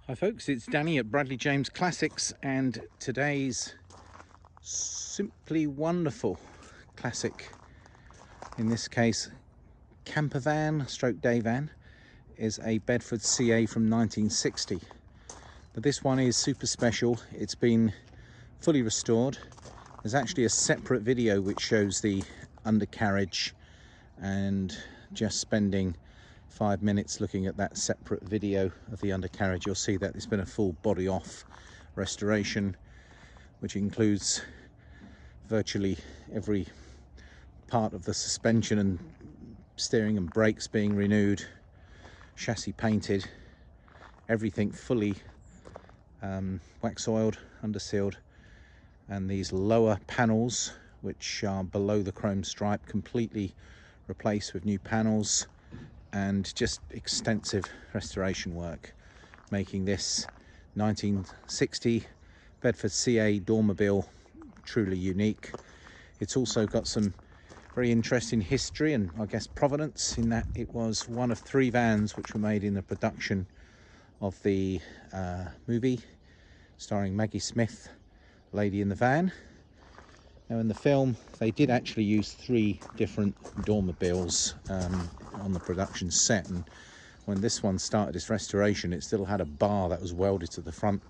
Hi folks, it's Danny at Bradley James Classics, and today's simply wonderful classic, in this case camper van stroke day van, is a Bedford CA from 1960. But this one is super special. It's been fully restored. There's actually a separate video which shows the undercarriage, and just spending 5 minutes looking at that separate video of the undercarriage, you'll see that it's been a full body off restoration, which includes virtually every part of the suspension and steering and brakes being renewed, chassis painted, everything fully wax oiled, under sealed, and these lower panels, which are below the chrome stripe, completely replaced with new panels, and just extensive restoration work, making this 1960 Bedford CA Dormobile truly unique. It's also got some very interesting history and I guess provenance, in that it was one of 3 vans which were made in the production of the movie starring Maggie Smith, Lady in the Van. Now in the film they did actually use 3 different Dormobiles on the production set, and when this one started its restoration it still had a bar that was welded to the front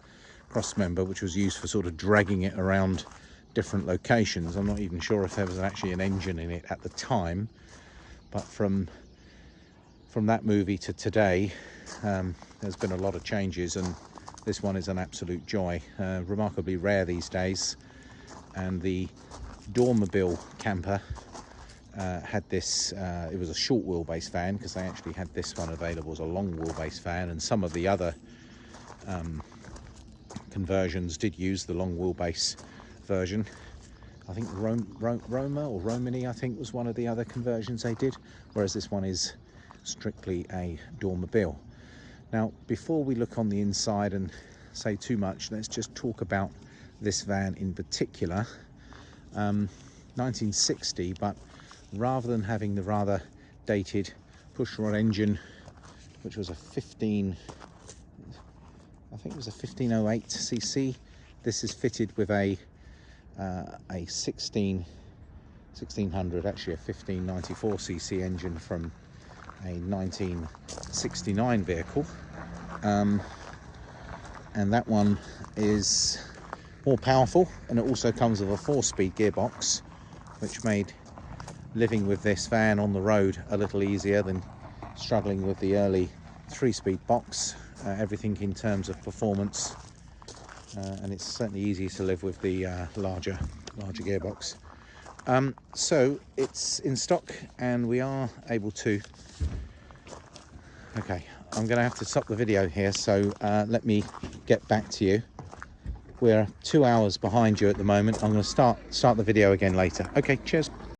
cross member, which was used for sort of dragging it around different locations. I'm not even sure if there was actually an engine in it at the time, but from that movie to today there's been a lot of changes, and this one is an absolute joy. Remarkably rare these days. And the Dormobile camper had this, it was a short wheelbase van, because they actually had this one available as a long wheelbase van, and some of the other conversions did use the long wheelbase version. I think Roma or Romani, I think, was one of the other conversions they did, whereas this one is strictly a Dormobile. Now, before we look on the inside and say too much, let's just talk about this van in particular. 1960, but rather than having the rather dated pushrod engine, which was a 1508 cc, this is fitted with a 1600, actually a 1594 cc engine from a 1969 vehicle, and that one is more powerful, and it also comes with a 4-speed gearbox, which made living with this van on the road a little easier than struggling with the early 3-speed box. Everything in terms of performance, and it's certainly easier to live with the larger gearbox. So it's in stock, and we are able to... Okay, I'm going to have to stop the video here, so let me get back to you. We're 2 hours behind you at the moment. I'm going to start the video again later. Okay, cheers.